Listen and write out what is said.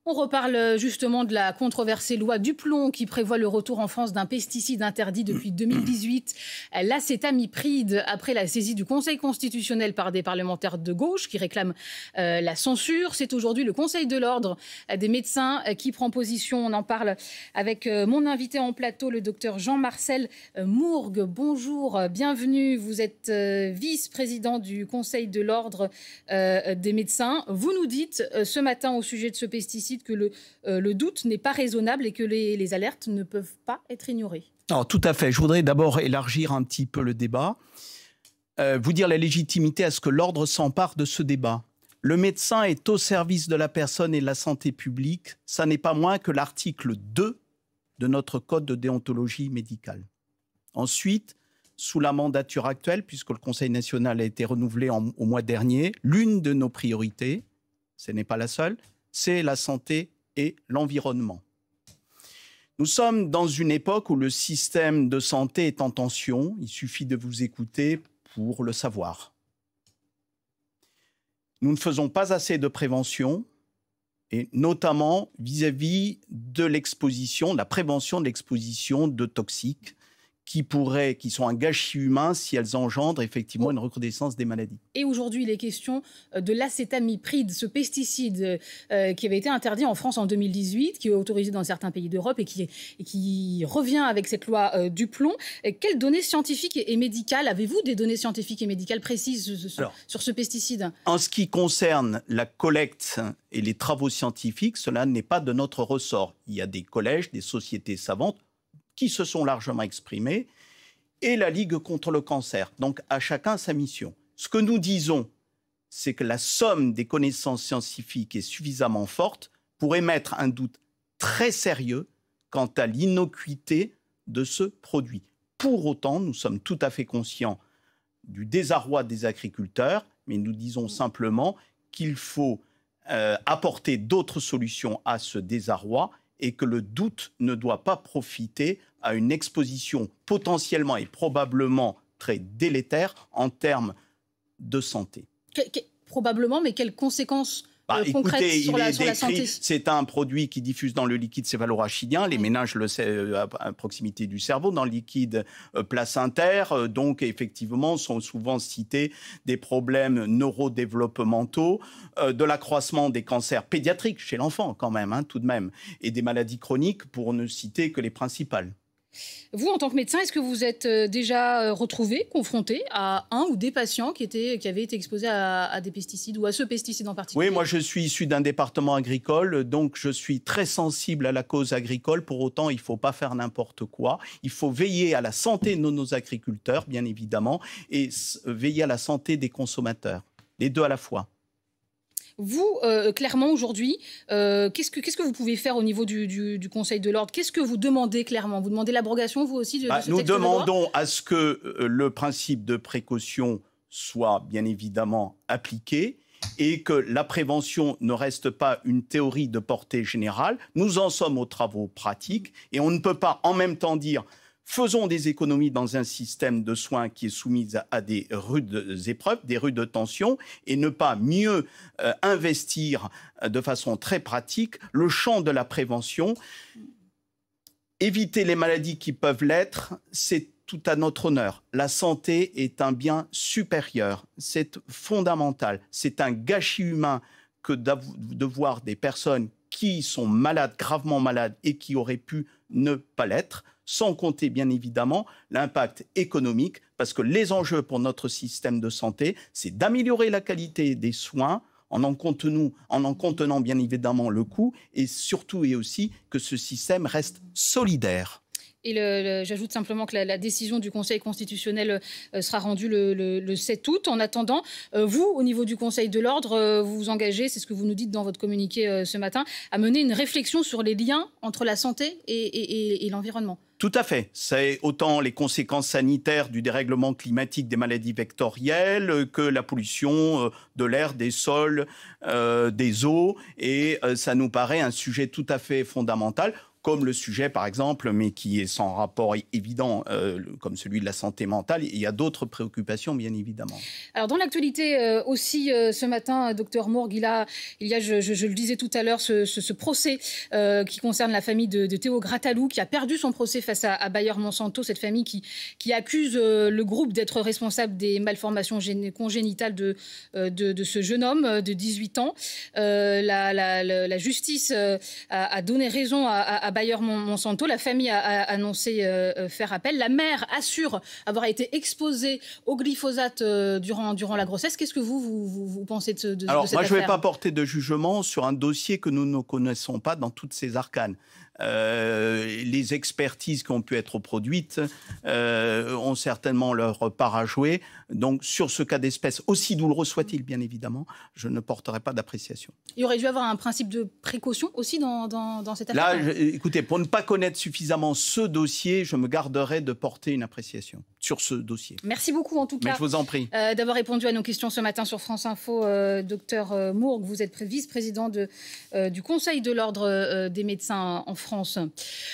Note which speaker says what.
Speaker 1: On reparle justement de la controversée loi Duplon qui prévoit le retour en France d'un pesticide interdit depuis 2018, l'acétamipride, après la saisie du Conseil constitutionnel par des parlementaires de gauche qui réclament la censure. C'est aujourd'hui le Conseil de l'ordre des médecins qui prend position. On en parle avec mon invité en plateau, le docteur Jean-Marcel Mourgue. Bonjour, bienvenue. Vous êtes vice-président du Conseil de l'ordre des médecins. Vous nous dites ce matin au sujet de ce pesticide que le doute n'est pas raisonnable et que les alertes ne peuvent pas être ignorées.
Speaker 2: Alors, tout à fait. Je voudrais d'abord élargir un petit peu le débat, vous dire la légitimité à ce que l'ordre s'empare de ce débat. Le médecin est au service de la personne et de la santé publique. Ça n'est pas moins que l'article 2 de notre code de déontologie médicale. Ensuite, sous la mandature actuelle, puisque le Conseil national a été renouvelé au mois dernier, l'une de nos priorités, ce n'est pas la seule, c'est la santé et l'environnement. Nous sommes dans une époque où le système de santé est en tension. Il suffit de vous écouter pour le savoir. Nous ne faisons pas assez de prévention, et notamment vis-à-vis de l'exposition, de la prévention de l'exposition de toxiques qui sont un gâchis humain si elles engendrent effectivement une recrudescence des maladies.
Speaker 1: Et aujourd'hui, il est question de l'acétamipride, ce pesticide qui avait été interdit en France en 2018, qui est autorisé dans certains pays d'Europe et qui revient avec cette loi Duplon. Quelles données scientifiques et médicales, avez-vous des données scientifiques et médicales précises sur ce pesticide?
Speaker 2: En ce qui concerne la collecte et les travaux scientifiques, cela n'est pas de notre ressort. Il y a des collèges, des sociétés savantes qui se sont largement exprimés, et la Ligue contre le cancer. Donc, à chacun sa mission. Ce que nous disons, c'est que la somme des connaissances scientifiques est suffisamment forte pour émettre un doute très sérieux quant à l'innocuité de ce produit. Pour autant, nous sommes tout à fait conscients du désarroi des agriculteurs, mais nous disons simplement qu'il faut apporter d'autres solutions à ce désarroi, et que le doute ne doit pas profiter à une exposition potentiellement et probablement très délétère en termes de santé.
Speaker 1: Probablement, mais quelles conséquences concrètes sur la santé?
Speaker 2: C'est un produit qui diffuse dans le liquide céphalorachidien, les méninges le savent à proximité du cerveau, dans le liquide placentaire. Donc, effectivement, sont souvent cités des problèmes neurodéveloppementaux, de l'accroissement des cancers pédiatriques chez l'enfant, quand même, tout de même, et des maladies chroniques, pour ne citer que les principales.
Speaker 1: Vous, en tant que médecin, est-ce que vous êtes déjà retrouvé, confronté à un ou des patients qui avaient été exposés à des pesticides ou à ce pesticide en particulier?
Speaker 2: Oui, moi je suis issu d'un département agricole, donc je suis très sensible à la cause agricole. Pour autant, il ne faut pas faire n'importe quoi. Il faut veiller à la santé de nos agriculteurs, bien évidemment, et veiller à la santé des consommateurs. Les deux à la fois.
Speaker 1: Vous, clairement, aujourd'hui, qu'est-ce que vous pouvez faire au niveau du Conseil de l'ordre? Qu'est-ce que vous demandez clairement? Vous demandez l'abrogation, vous aussi, de ce texte de loi?
Speaker 2: Nous demandons à ce que le principe de précaution soit bien évidemment appliqué et que la prévention ne reste pas une théorie de portée générale. Nous en sommes aux travaux pratiques et on ne peut pas en même temps dire faisons des économies dans un système de soins qui est soumis à des rudes épreuves, des rudes tensions, et ne pas mieux investir de façon très pratique le champ de la prévention. Éviter les maladies qui peuvent l'être, c'est tout à notre honneur. La santé est un bien supérieur, c'est fondamental. C'est un gâchis humain que de voir des personnes qui sont malades, gravement malades, et qui auraient pu ne pas l'être, sans compter bien évidemment l'impact économique, parce que les enjeux pour notre système de santé, c'est d'améliorer la qualité des soins en en contenant bien évidemment le coût, et surtout et aussi que ce système reste solidaire.
Speaker 1: Et j'ajoute simplement que la décision du Conseil constitutionnel sera rendue le 7 août. En attendant, vous, au niveau du Conseil de l'ordre, vous vous engagez, c'est ce que vous nous dites dans votre communiqué ce matin, à mener une réflexion sur les liens entre la santé et l'environnement. Tout
Speaker 2: à fait. C'est autant les conséquences sanitaires du dérèglement climatique, des maladies vectorielles, que la pollution de l'air, des sols, des eaux. Et ça nous paraît un sujet tout à fait fondamental. comme le sujet, par exemple, mais qui est sans rapport évident, comme celui de la santé mentale. Il y a d'autres préoccupations, bien évidemment.
Speaker 1: Alors, dans l'actualité aussi, ce matin, docteur Mourgue, il y a je le disais tout à l'heure, ce procès qui concerne la famille de Théo Gratalou, qui a perdu son procès face à Bayer Monsanto, cette famille qui accuse le groupe d'être responsable des malformations congénitales de ce jeune homme de 18 ans. La justice a donné raison à Bayer Monsanto. La famille a annoncé faire appel. La mère assure avoir été exposée au glyphosate durant la grossesse. Qu'est-ce que vous pensez de cette
Speaker 2: Alors,
Speaker 1: affaire ?
Speaker 2: moi, je ne vais pas porter de jugement sur un dossier que nous ne connaissons pas dans toutes ses arcanes. Les expertises qui ont pu être produites ont certainement leur part à jouer. Donc, sur ce cas d'espèce, aussi douloureux soit-il, bien évidemment, je ne porterai pas d'appréciation.
Speaker 1: Il aurait dû avoir un principe de précaution aussi dans cette affaire.
Speaker 2: Là, écoutez, pour ne pas connaître suffisamment ce dossier, je me garderai de porter une appréciation sur ce dossier.
Speaker 1: Merci beaucoup, en tout cas.
Speaker 2: Mais je vous en prie.
Speaker 1: D'avoir répondu à nos questions ce matin sur France Info. Docteur Mourgue, vous êtes vice-président du Conseil de l'Ordre des médecins en France.